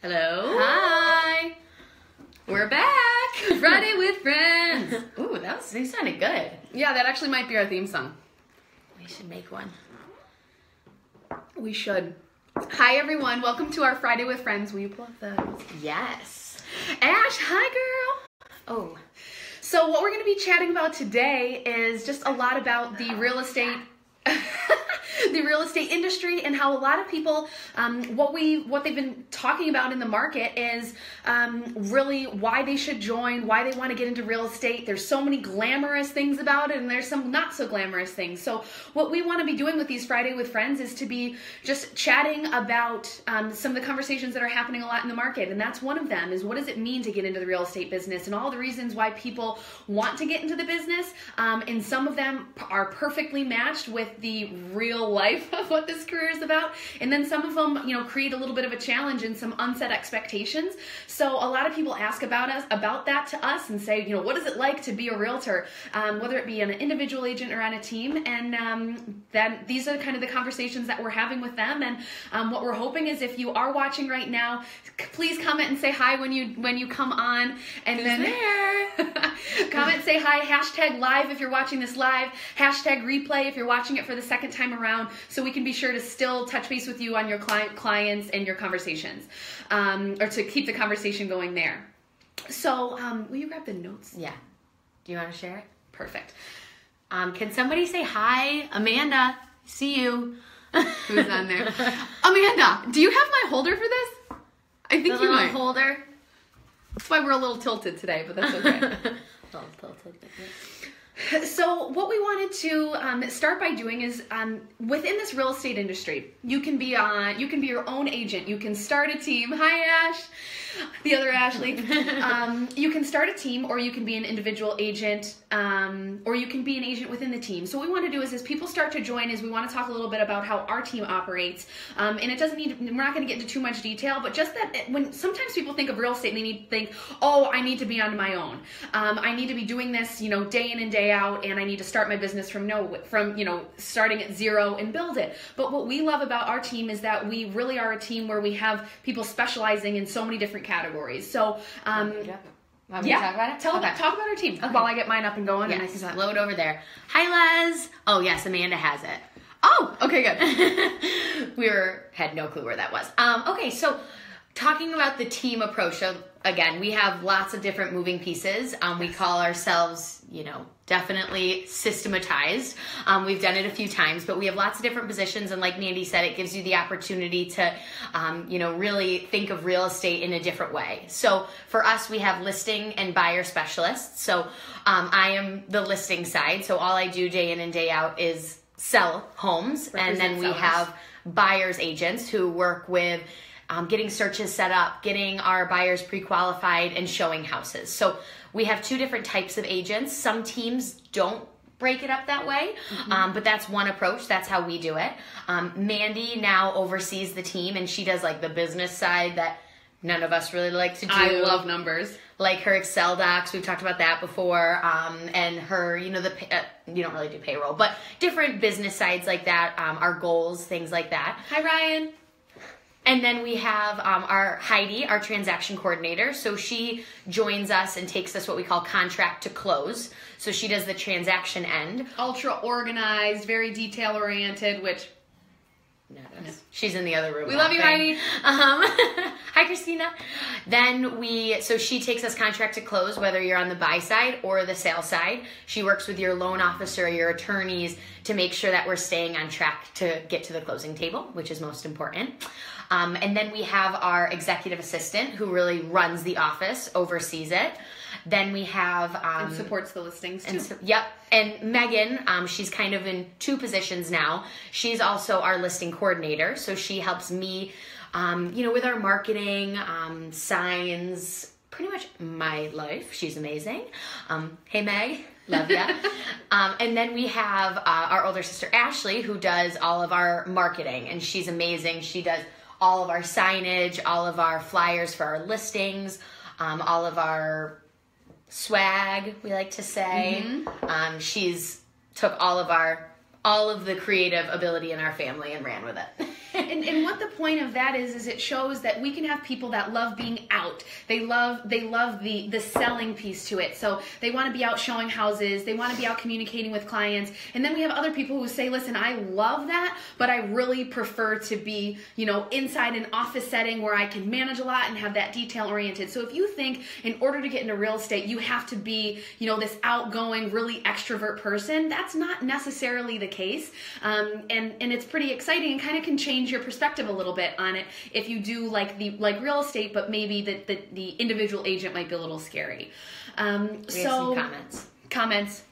Hello. Hi. We're back. Friday with friends. Ooh, they sounded good. Yeah, that actually might be our theme song. We should make one. We should. Hi, everyone. Welcome to our Friday with Friends. Will you pull up the... Yes. Ash, hi, girl. Oh. So what we're going to be chatting about today is just a lot about the real estate... the real estate industry and how a lot of people, what they've been talking about in the market is really why they should join, why they want to get into real estate. There's so many glamorous things about it, and there's some not so glamorous things. So what we want to be doing with these Friday with Friends is to be just chatting about some of the conversations that are happening a lot in the market, and that's one of them is what does it mean to get into the real estate business and all the reasons why people want to get into the business, and some of them are perfectly matched with the real life of what this career is about, and then some of them, create a little bit of a challenge and some unset expectations. So a lot of people ask about that to us and say, what is it like to be a realtor, whether it be an individual agent or on a team, and then these are kind of the conversations that we're having with them. And what we're hoping is if you are watching right now, please comment and say hi when you come on, and Who's then there? comment, say hi, hashtag live if you're watching this live, hashtag replay if you're watching it for the second time around, so we can be sure to still touch base with you on your clients and your conversations, or to keep the conversation going there. So will you grab the notes? Yeah. Do you want to share it? Perfect. Can somebody say hi? Amanda, see you. Who's on there? Amanda, do you have my holder for this? I think you might. Holder. That's why we're a little tilted today, but that's okay. So what we wanted to start by doing is within this real estate industry, you can be your own agent. You can start a team. Hi, Ash, the other Ashley. You can start a team, or you can be an individual agent, or you can be an agent within the team. So what we want to do is as people start to join, is we want to talk a little bit about how our team operates. And it doesn't need. We're not going to get into too much detail, but just that when sometimes people think of real estate, and they think, oh, I need to be on my own. I need to be doing this, day in and day out, and I need to start my business from starting at zero and build it. But what we love about our team is that we really are a team where we have people specializing in so many different categories. So Want me to talk about it? Talk about our team while I get mine up and going. Yes, and load over there. Hi, Les. Oh, yes, Amanda has it. Oh, okay, good. We had no clue where that was. Okay, so talking about the team approach. So again, we have lots of different moving pieces. We call ourselves, definitely systematized. We've done it a few times, but we have lots of different positions. And like Mandy said, it gives you the opportunity to, really think of real estate in a different way. So for us, we have listing and buyer specialists. So I am the listing side. So all I do day in and day out is sell homes. And then we have buyer's agents who work with getting searches set up, getting our buyers pre-qualified, and showing houses. So we have two different types of agents. Some teams don't break it up that way, but that's one approach. That's how we do it. Mandy now oversees the team, and she does like the business side that none of us really like to do. I love numbers. Like her Excel docs, we've talked about that before, and her, you don't really do payroll, but different business sides like that, our goals, things like that. Hi, Ryan. And then we have our Heidi, our transaction coordinator. So she joins us and takes us what we call contract to close. So she does the transaction end. Ultra organized, very detail oriented, which... No. She's in the other room. We love you, Heidi. Hi, Christina. So she takes us contract to close, whether you're on the buy side or the sale side. She works with your loan officer, your attorneys, to make sure that we're staying on track to get to the closing table, which is most important. And then we have our executive assistant who really runs the office, oversees it. Then we have... and supports the listings too. Yep. And Megan, she's kind of in two positions now. She's also our listing coordinator. So she helps me, with our marketing, signs, pretty much my life. She's amazing. Hey, Meg. Love ya. And then we have our older sister, Ashley, who does all of our marketing. And she's amazing. She does all of our signage, all of our flyers for our listings, all of our swag, we like to say. She's took all of the creative ability in our family and ran with it. And what the point of that is it shows that we can have people that love being out. They love the selling piece to it. So they want to be out showing houses. They want to be out communicating with clients. And then we have other people who say, listen, I love that, but I really prefer to be, inside an office setting where I can manage a lot and have that detail oriented. So if you think in order to get into real estate, you have to be, this outgoing, really extrovert person, that's not necessarily the case. And it's pretty exciting and kind of can change your perspective a little bit on it if you do like real estate, but maybe the individual agent might be a little scary. We have some Comments.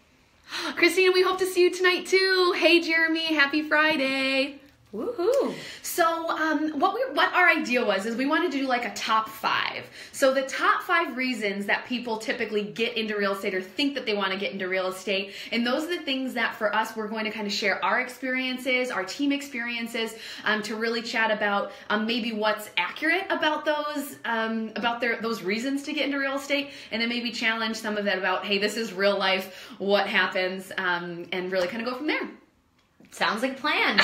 Christina, we hope to see you tonight too. Hey, Jeremy, happy Friday. Woohoo! So what our idea was is we wanted to do like a top 5. So the top 5 reasons that people typically get into real estate or think that they want to get into real estate. And those are the things that for us, we're going to kind of share our experiences, our team experiences, to really chat about maybe what's accurate about those, those reasons to get into real estate. And then maybe challenge some of that about, hey, this is real life, what happens, and really kind of go from there. Sounds like a plan.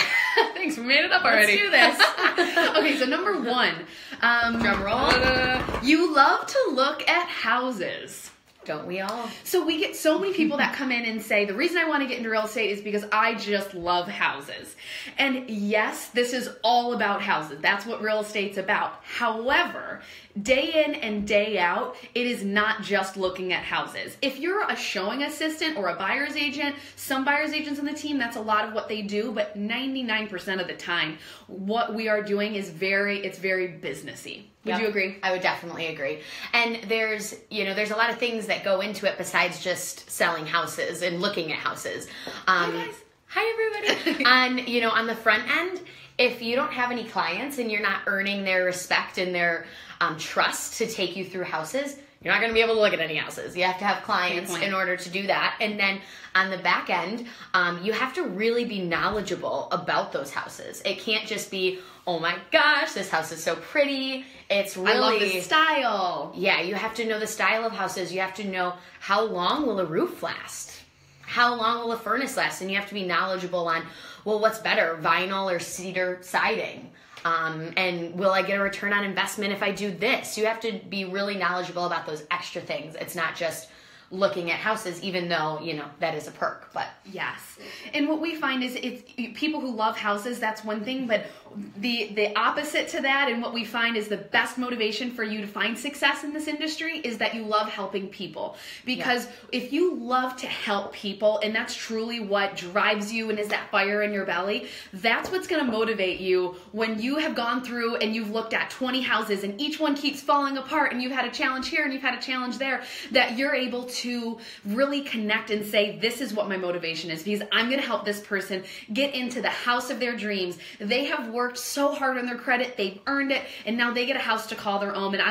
Thanks, we made it up already. Let's do this. Okay, so number 1. Drum roll. You love to look at houses. Don't we all? So we get so many people that come in and say, the reason I want to get into real estate is because I just love houses. And yes, this is all about houses. That's what real estate's about. However, day in and day out, it is not just looking at houses. If you're a showing assistant or a buyer's agent, some buyer's agents on the team, that's a lot of what they do, but 99% of the time, what we are doing is very businessy. Would you agree? I would definitely agree. And there's a lot of things that go into it besides just selling houses and looking at houses. Hi, guys. Hi, everybody. On the front end, if you don't have any clients and you're not earning their respect and their trust to take you through houses, you're not going to be able to look at any houses. You have to have clients in order to do that. And then on the back end, you have to really be knowledgeable about those houses. It can't just be, oh my gosh, this house is so pretty. It's really... I love the style. Yeah, you have to know the style of houses. You have to know how long will a roof last? How long will a furnace last? And you have to be knowledgeable on, well, what's better, vinyl or cedar siding? And will I get a return on investment if I do this? You have to be really knowledgeable about those extra things. It's not just looking at houses, even though, that is a perk, but. Yes. And what we find is it's people who love houses, that's one thing, but the opposite to that and what we find is the best motivation for you to find success in this industry is that you love helping people. Because if you love to help people and that's truly what drives you and is that fire in your belly, that's what's going to motivate you when you have gone through and you've looked at 20 houses and each one keeps falling apart and you've had a challenge here and you've had a challenge there, that you're able to really connect and say, this is what my motivation is because I'm going to help this person get into the house of their dreams. They have worked so hard on their credit, they've earned it, and now they get a house to call their own, and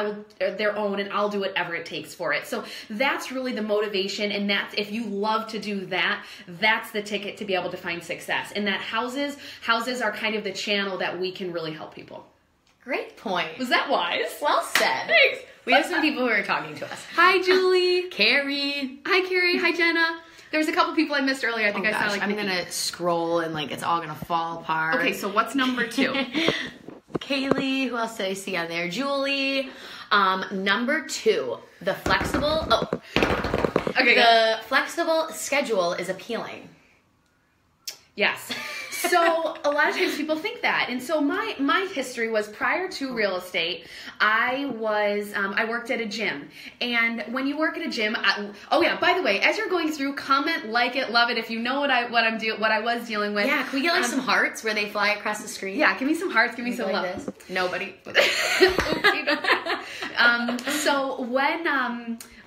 I'll do whatever it takes for it. So that's really the motivation, and that's, if you love to do that, that's the ticket to be able to find success. And that houses are kind of the channel that we can really help people. Great point. Was that wise? Well said. Thanks. We have some people who are talking to us. Hi, Julie. Carrie. Hi, Carrie. Hi, Jenna. There was a couple people I missed earlier. I think I saw like... I'm going to scroll and it's all going to fall apart. Okay, so what's number 2? Kaylee. Who else did I see on there? Julie. Number 2, the flexible... Oh. Okay, the flexible schedule is appealing. Yes. So a lot of times people think that. And so my history was prior to real estate, I worked at a gym. And when you work at a gym, by the way, as you're going through, comment, like it, love it. If you know what I was dealing with. Yeah, can we get some hearts where they fly across the screen? Yeah, give me some hearts, give me some love. This? Nobody. So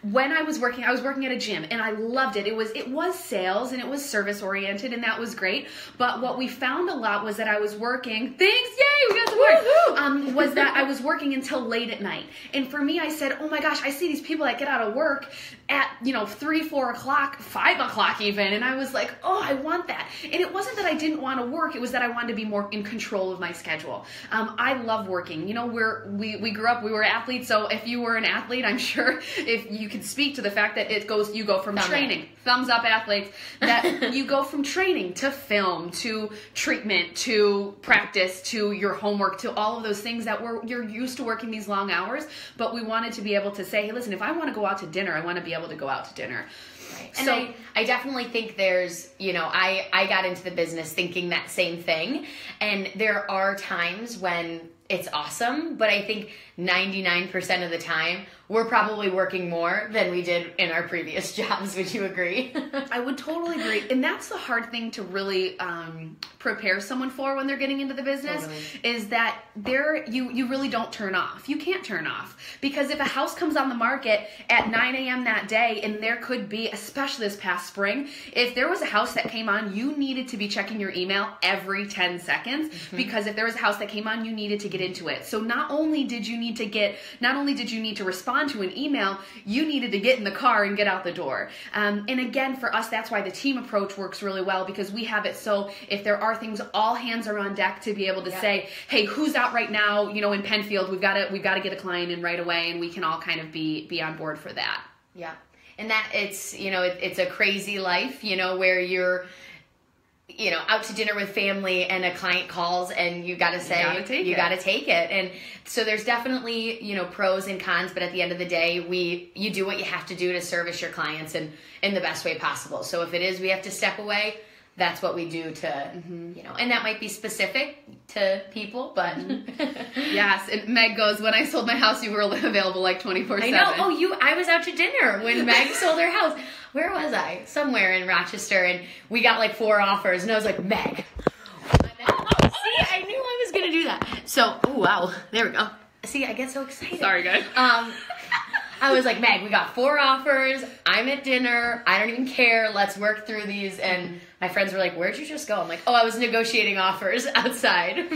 when I was working at a gym and I loved it. It was sales and it was service oriented and that was great. But what we found a lot was that I was working. Thanks, yay, we got some hearts. was that I was working until late at night. And for me, I said, oh my gosh, I see these people that get out of work at, 3, 4 o'clock, 5 o'clock even. And I was like, oh, I want that. And it wasn't that I didn't want to work. It was that I wanted to be more in control of my schedule. I love working. We grew up, we were athletes. So if you were an athlete, I'm sure if you could speak to the fact that you go from training, thumbs up athletes, that you go from training to film, to treatment, to practice, to your homework, to all of those things that you're used to working these long hours. But we wanted to be able to say, hey, listen, if I want to go out to dinner, I want to be able to go out to dinner. Right. And so, I definitely think there's, I got into the business thinking that same thing. And there are times when it's awesome, but I think 99% of the time, we're probably working more than we did in our previous jobs. Would you agree? I would totally agree. And that's the hard thing to really prepare someone for when they're getting into the business, is that you really don't turn off. You can't turn off. Because if a house comes on the market at 9 a.m. that day, and there could be, especially this past spring, if there was a house that came on, you needed to be checking your email every 10 seconds, because if there was a house that came on, you needed to get into it. So not only did you need to respond to an email, you needed to get in the car and get out the door. And again, for us, that's why the team approach works really well, because we have it so if there are things, all hands are on deck to be able to say, hey, who's out right now? In Penfield, we've got to get a client in right away, and we can all kind of be on board for that. Yeah. And that it's a crazy life, where you're out to dinner with family and a client calls and you got to say, you got to take it. And so there's definitely, pros and cons, but at the end of the day, you do what you have to do to service your clients in the best way possible. So if it is, we have to step away, that's what we do to, and that might be specific to people, but. Yes. And Meg goes, when I sold my house, you were available like 24/7. I know. Oh, I was out to dinner when Meg sold her house. Where was I? Somewhere in Rochester, and we got like 4 offers, and I was like, Meg. See, I knew I was going to do that. So, oh, wow. There we go. See, I get so excited. Sorry, guys. I was like, Meg, we got 4 offers. I'm at dinner. I don't even care. Let's work through these. And my friends were like, where'd you just go? I'm like, oh, I was negotiating offers outside.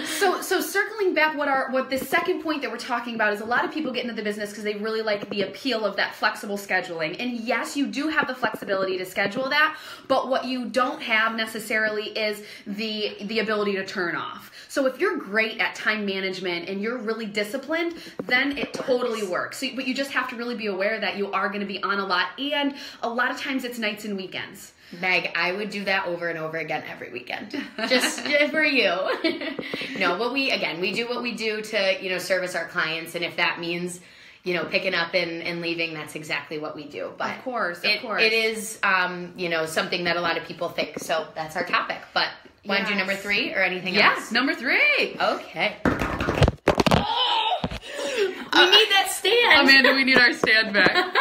So circling back, what the second point that we're talking about is a lot of people get into the business because they really like the appeal of that flexible scheduling. And yes, you do have the flexibility to schedule that, but what you don't have necessarily is the ability to turn off. So if you're great at time management and you're really disciplined, then it totally works. But you just have to really be aware that you are going to be on a lot, and a lot of times it's nights and weekends. Meg, I would do that over and over again every weekend, just for you. No, but we do what we do to, service our clients. And if that means, picking up and leaving, that's exactly what we do. But of course. It is, something that a lot of people think. So that's our topic. But want to do number 3 or anything else? Yes, number 3. Okay. We need that stand. Amanda, we need our stand back.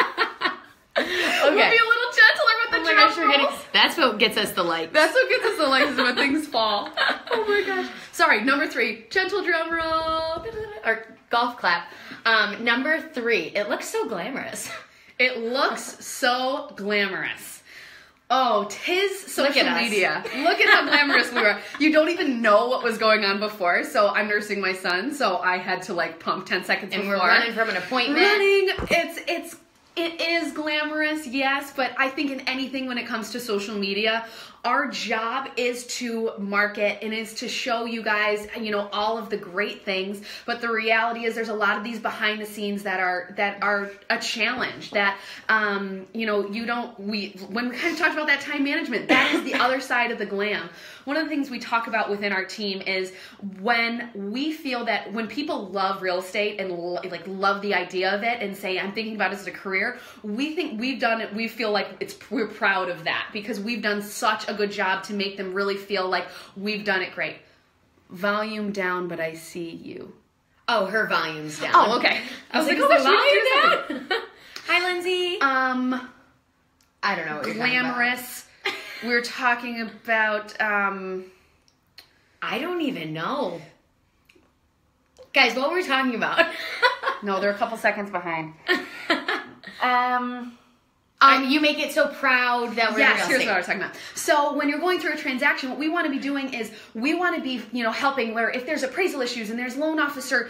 Okay. We'll be a little gentler with the drum rolls. That's what gets us the likes. That's what gets us the likes, is when things fall. Oh my gosh. Sorry, number 3. Gentle drum roll. Or golf clap. Number 3. It looks so glamorous. It looks so glamorous. Oh, 'tis social media. Look at how glamorous we were. You don't even know what was going on before. So I'm nursing my son, so I had to pump 10 seconds before. And we're running from an appointment. It is glamorous, yes, but I think in anything when it comes to social media, our job is to market and is to show you guys, all of the great things. But the reality is there's a lot of these behind the scenes that are a challenge that, when we kind of talked about that time management, that is the other side of the glam. One of the things we talk about within our team is when we feel that when people love real estate and love the idea of it and say, I'm thinking about it as a career, we think we've done it. We feel like we're proud of that because we've done such a good job to make them really feel like we've done it great. Volume down, but I see you. Oh, her volume's down. Oh, okay. I was like, oh, volume down. Hi, Lindsay. I don't know what you're glamorous. We're talking about, I don't even know. Guys, what were we talking about? No, they're a couple seconds behind. You make it so proud that we're Yes, here's what I was talking about. So when you're going through a transaction, what we want to be doing is we want to be, helping where if there's appraisal issues and there's loan officer,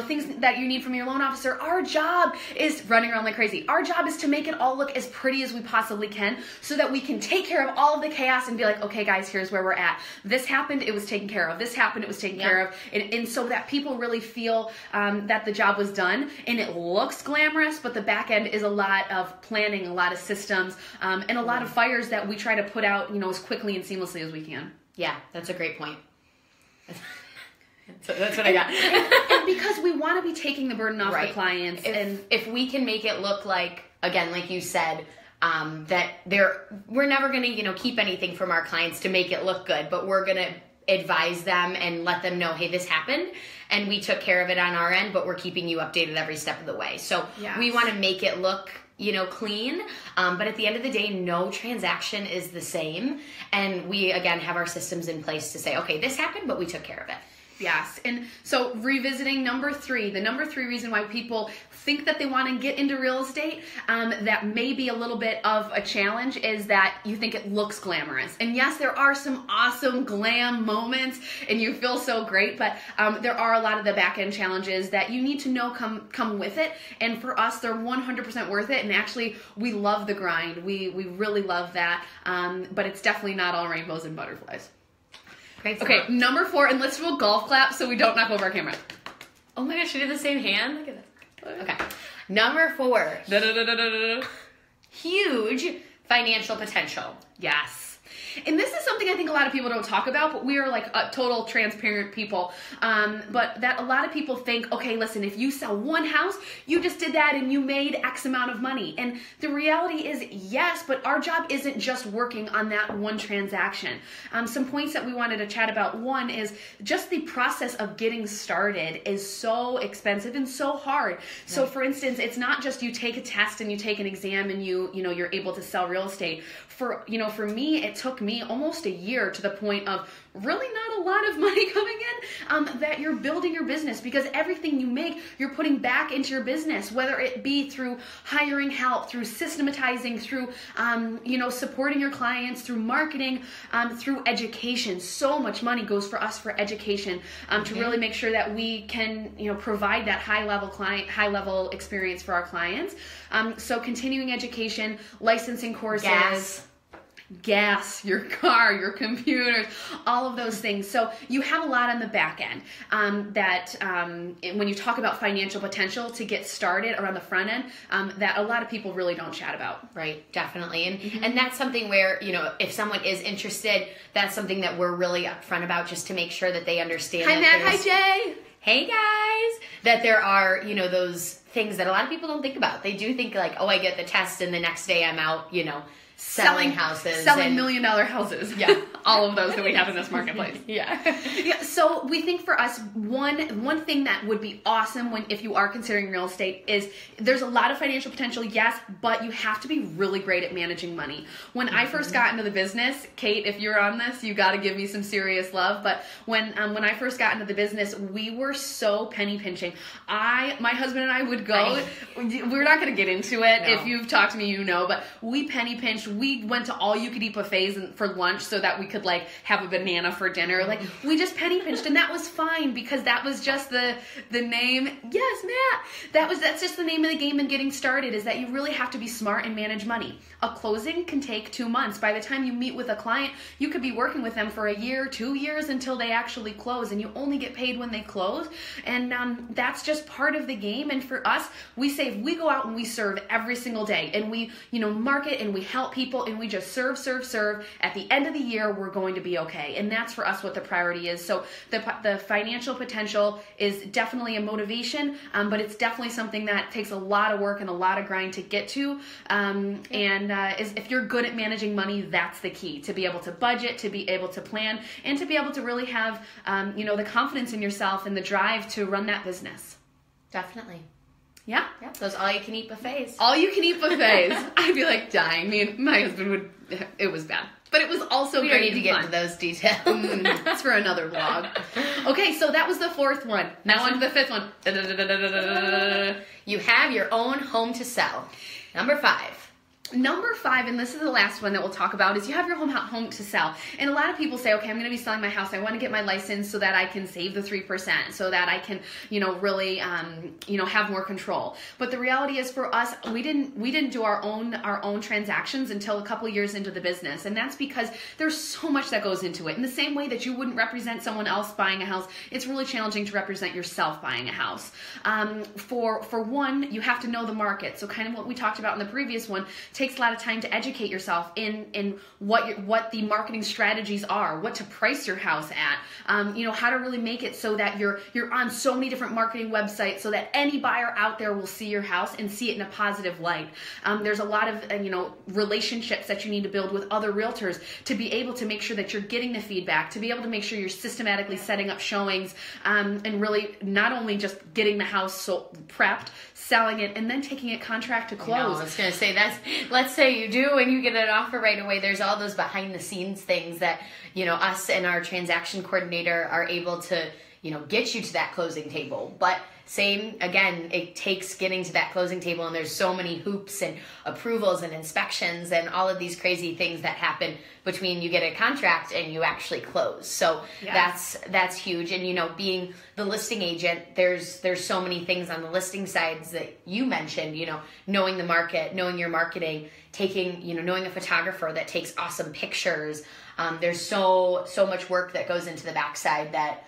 things that you need from your loan officer, our job is running around like crazy. Our job is to make it all look as pretty as we possibly can so that we can take care of all of the chaos and be like, okay, guys, here's where we're at. This happened, it was taken care of. This happened, it was taken care of. And so that people really feel that the job was done and it looks glamorous, but the back end is a lot of planning, a lot of systems, and a lot of fires that we try to put out, as quickly and seamlessly as we can. Yeah, that's a great point. That's what I got. and because we want to be taking the burden off the clients. If we can make it look like, again, like you said, that we're never going to, keep anything from our clients to make it look good, but we're going to advise them and let them know, hey, this happened and we took care of it on our end, but we're keeping you updated every step of the way. So we want to make it look clean. But at the end of the day, no transaction is the same. And we, again, have our systems in place to say, okay, this happened, but we took care of it. Yes. And so revisiting the number three reason why people think that they want to get into real estate, that may be a little bit of a challenge, is that you think it looks glamorous. And yes, there are some awesome glam moments and you feel so great, but there are a lot of the back end challenges that you need to know come with it. And for us, they're 100% worth it. And actually, we love the grind. We really love that. But it's definitely not all rainbows and butterflies. Okay, number 4, and let's do a golf clap so we don't knock over our camera. Oh my gosh, we did the same hand? Look at that. Okay. Number 4. Huge financial potential. Yes. And this is something I think a lot of people don't talk about, but we are like a total transparent people. But that a lot of people think, okay, listen, if you sell one house, you just did that and you made X amount of money. And the reality is, yes, but our job isn't just working on that one transaction. Some points that we wanted to chat about. One is just the process of getting started is so expensive and so hard. So for instance, it's not just you take a test and you take an exam and you're able to sell real estate. For me, it took me almost a year to the point of really not a lot of money coming in, that you're building your business, because everything you make, you're putting back into your business, whether it be through hiring help, through systematizing, through, supporting your clients, through marketing, through education. So much money goes for us for education, to really make sure that we can, provide that high level experience for our clients. So continuing education, licensing courses, gas, your car, your computers, all of those things. So you have a lot on the back end, when you talk about financial potential to get started around the front end, that a lot of people really don't chat about. Right, definitely. And that's something where, if someone is interested, that's something that we're really upfront about, just to make sure that they understand. Hi, Matt. Hi, Jay. Hey, guys. That there are, those things that a lot of people don't think about. They do think like, oh, I get the test and the next day I'm out, selling houses. Selling $1 million houses. Yeah. All of those that we have in this marketplace. Yeah. So we think for us, one thing that would be awesome if you are considering real estate is there's a lot of financial potential, yes, but you have to be really great at managing money. When I first got into the business, Kate, if you're on this, you got to give me some serious love. But when I first got into the business, we were so penny pinching. My husband and I would go, we're not going to get into it. No. If you've talked to me, but we penny pinched. We went to all you could eat buffets for lunch so that we could have a banana for dinner. We just penny pinched, and that was fine because that was just the name. Yes, Matt. That's just the name of the game in getting started, is that you really have to be smart and manage money. A closing can take 2 months. By the time you meet with a client, you could be working with them for a year, 2 years until they actually close, and you only get paid when they close. And that's just part of the game. And for us, we say we go out and we serve every single day, and we market and we help people, and we just serve. At the end of the year, we're going to be okay. And that's for us what the priority is. So the financial potential is definitely a motivation, but it's definitely something that takes a lot of work and a lot of grind to get to. If you're good at managing money, that's the key, to be able to budget, to be able to plan, and to be able to really have, the confidence in yourself and the drive to run that business. Definitely. Yeah. Those all-you-can-eat buffets. All-you-can-eat buffets. I'd be dying. My husband it was bad. But it was also we great. We don't need to get into those details. That's for another vlog. Okay, so that was the 4th one. Now on to the 5th one. You have your own home to sell. Number 5. Number 5, and this is the last one that we'll talk about, is you have your home to sell. And a lot of people say, okay, I'm going to be selling my house. I want to get my license so that I can save the 3%, so that I can, really, have more control. But the reality is, for us, we didn't do our own transactions until a couple years into the business, and that's because there's so much that goes into it. In the same way that you wouldn't represent someone else buying a house, it's really challenging to represent yourself buying a house. For one, you have to know the market. So kind of what we talked about in the previous one. Takes a lot of time to educate yourself in what the marketing strategies are, what to price your house at, how to really make it so that you're on so many different marketing websites so that any buyer out there will see your house and see it in a positive light. There's a lot of relationships that you need to build with other realtors to be able to make sure that you're getting the feedback, to be able to make sure you're systematically setting up showings, and really not only just getting the house prepped, selling it, and then taking it contract to close. I was going to say, let's say you do and you get an offer right away. There's all those behind the scenes things that, us and our transaction coordinator are able to, get you to that closing table. But same, again, it takes getting to that closing table, and there's so many hoops and approvals and inspections and all of these crazy things that happen between you get a contract and you actually close. So yes. that's huge. And being the listing agent, there's so many things on the listing sides that you mentioned, knowing the market, knowing your marketing, knowing a photographer that takes awesome pictures. There's so much work that goes into the backside that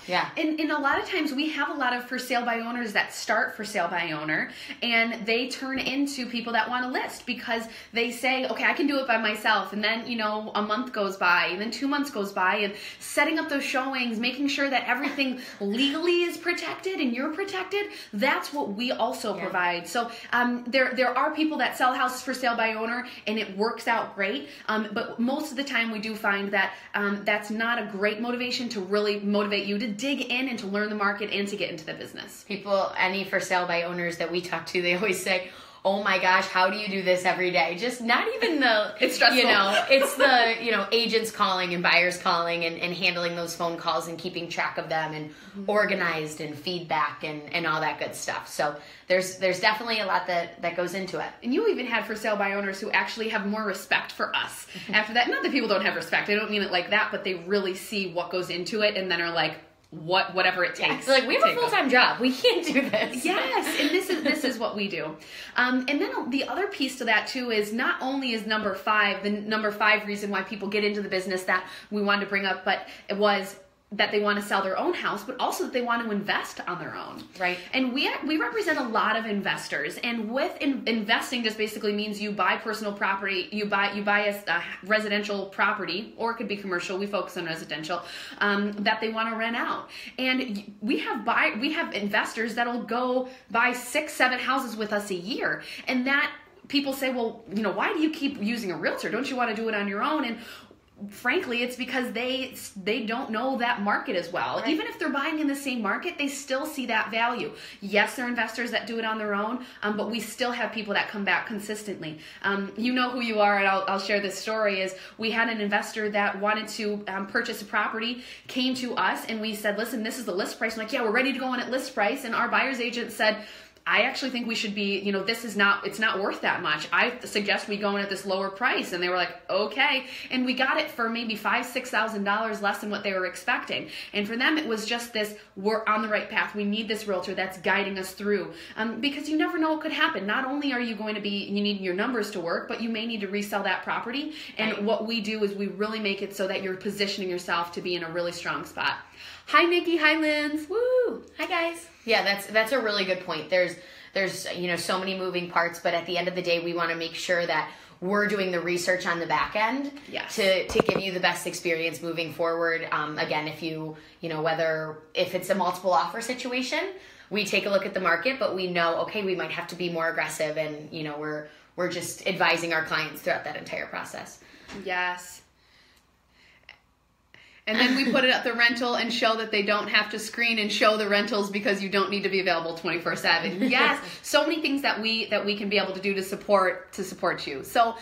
yeah. And a lot of times we have a lot of for sale by owners that start for sale by owner, and they turn into people that want to list because they say, okay, I can do it by myself. And then, a month goes by, and then 2 months goes by, and setting up those showings, making sure that everything legally is protected and you're protected. That's what we also provide. So there are people that sell houses for sale by owner, and it works out great. But most of the time we do find that that's not a great motivation to really motivate you to dig in and to learn the market and to get into the business. People, any for sale by owners that we talk to, they always say, oh my gosh, how do you do this every day? Just not even it's stressful. It's the, agents calling and buyers calling and handling those phone calls and keeping track of them and organized and feedback and all that good stuff. So there's definitely a lot that goes into it. And you even had for sale by owners who actually have more respect for us after that. Not that people don't have respect. I don't mean it like that, but they really see what goes into it and then are like, whatever it takes. Like, we have a full-time job. We can't do this. Yes, and this is what we do. And then the other piece to that too is not only is number 5 the number 5 reason why people get into the business that we wanted to bring up, but it was that they want to sell their own house, but also that they want to invest on their own. Right. And we represent a lot of investors, and with investing just basically means you buy personal property, you buy a residential property, or it could be commercial. We focus on residential, that they want to rent out. And we have investors that'll go buy 6-7 houses with us a year, and that people say, well, why do you keep using a realtor? Don't you want to do it on your own? And frankly, it's because they don't know that market as well. Right. Even if they're buying in the same market, they still see that value. Yes, there are investors that do it on their own, but we still have people that come back consistently. You know who you are, and I'll share this story. Is we had an investor that wanted to purchase a property, came to us, and we said, listen, this is the list price. I'm like, yeah, we're ready to go in at list price. And our buyer's agent said, I actually think we should be, it's not worth that much. I suggest we go in at this lower price. And they were like, okay. And we got it for maybe $5,000-$6,000 less than what they were expecting. And for them, it was just this, we're on the right path. We need this realtor that's guiding us through. Because you never know what could happen. Not only are you going to be, you need your numbers to work, but you may need to resell that property. And right. What we do is we really make it so that you're positioning yourself to be in a really strong spot. Hi, Nikki. Hi, Linz. Woo. Hi, guys. Yeah, that's a really good point. There's so many moving parts, but at the end of the day, we want to make sure that we're doing the research on the back end to give you the best experience moving forward. Again, if it's a multiple offer situation, we take a look at the market, but we know, okay, we might have to be more aggressive, and we're just advising our clients throughout that entire process. Yes. And then we put it at the rental and show that they don't have to screen and show the rentals because you don't need to be available 24/7. Yes, so many things that we can be able to do to support you. So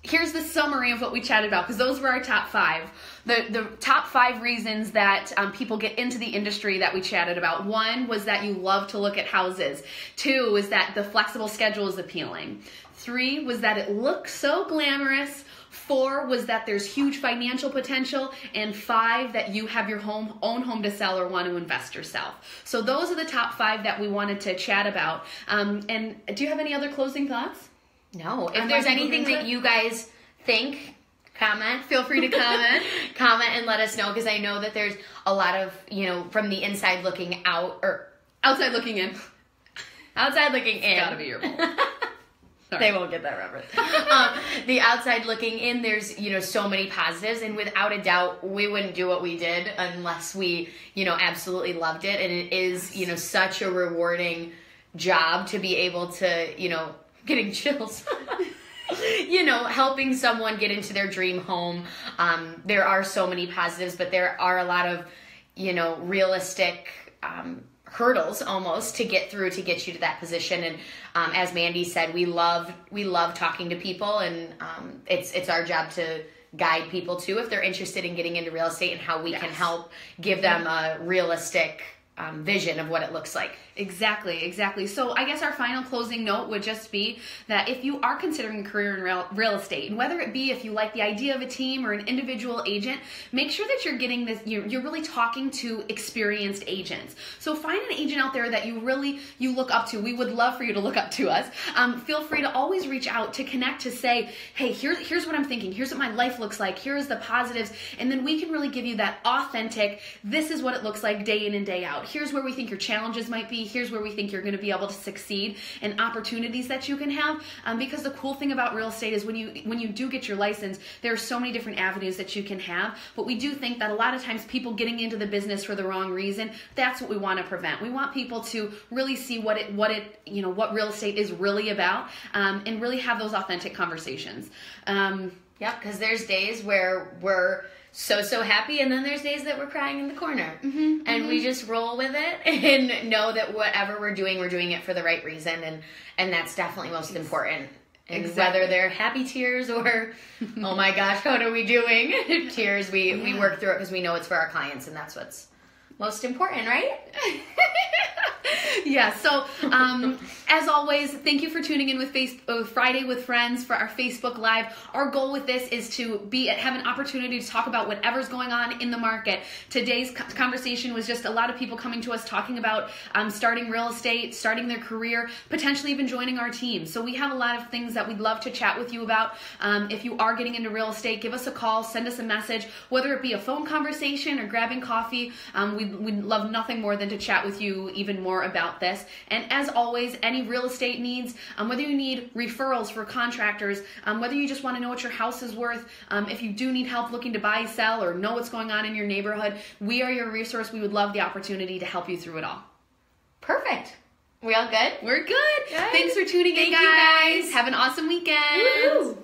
here's the summary of what we chatted about, because those were our top 5. The top 5 reasons that people get into the industry that we chatted about. 1 was that you love to look at houses. 2 is that the flexible schedule is appealing. 3 was that it looks so glamorous. 4 was that there's huge financial potential. And 5, that you have your own home to sell or want to invest yourself. So those are the top 5 that we wanted to chat about. And do you have any other closing thoughts? No. If there's anything that you guys think, comment. Feel free to comment. Comment and let us know, because I know that there's a lot of, from the inside looking out, or outside looking in. Outside looking in. It's gotta be your goal. They won't get that reference. The outside looking in, there's, so many positives, and without a doubt, we wouldn't do what we did unless we, absolutely loved it. And it is, such a rewarding job to be able to, getting chills. Helping someone get into their dream home. There are so many positives, but there are a lot of, realistic hurdles almost to get through to get you to that position. And as Mandy said, we love talking to people, and it's our job to guide people too if they're interested in getting into real estate, and how we can help give them a realistic vision of what it looks like. Exactly. So I guess our final closing note would just be that if you are considering a career in real estate, and whether it be if you like the idea of a team or an individual agent, make sure that you're getting this, you're really talking to experienced agents. So find an agent out there that you look up to. We would love for you to look up to us. Feel free to always reach out to connect, to say, hey, here's what I'm thinking. Here's what my life looks like. Here's the positives. And then we can really give you that authentic, this is what it looks like day in and day out. Here's where we think your challenges might be. Here's where we think you're going to be able to succeed, and opportunities that you can have. Because the cool thing about real estate is when you do get your license, there are so many different avenues that you can have. But we do think that a lot of times people getting into the business for the wrong reason, that's what we want to prevent. We want people to really see what real estate is really about, and really have those authentic conversations. Because there's days where we're so happy, and then there's days that we're crying in the corner. And we just roll with it and know that whatever we're doing it for the right reason, and that's definitely most important. And whether they're happy tears or oh my gosh, what are we doing tears, we work through it because we know it's for our clients, and that's what's most important, right? Yeah, so as always, thank you for tuning in with Friday with Friends for our Facebook Live. Our goal with this is to have an opportunity to talk about whatever's going on in the market. Today's conversation was just a lot of people coming to us talking about starting real estate, starting their career, potentially even joining our team. So we have a lot of things that we'd love to chat with you about. If you are getting into real estate, give us a call, send us a message, whether it be a phone conversation or grabbing coffee. We'd love nothing more than to chat with you even more about this. And as always, any real estate needs, whether you need referrals for contractors, whether you just want to know what your house is worth, if you do need help looking to buy, sell, or know what's going on in your neighborhood, we are your resource. We would love the opportunity to help you through it all. Perfect. We all good? We're good. Thanks for tuning in, guys. Have an awesome weekend. Woo-hoo.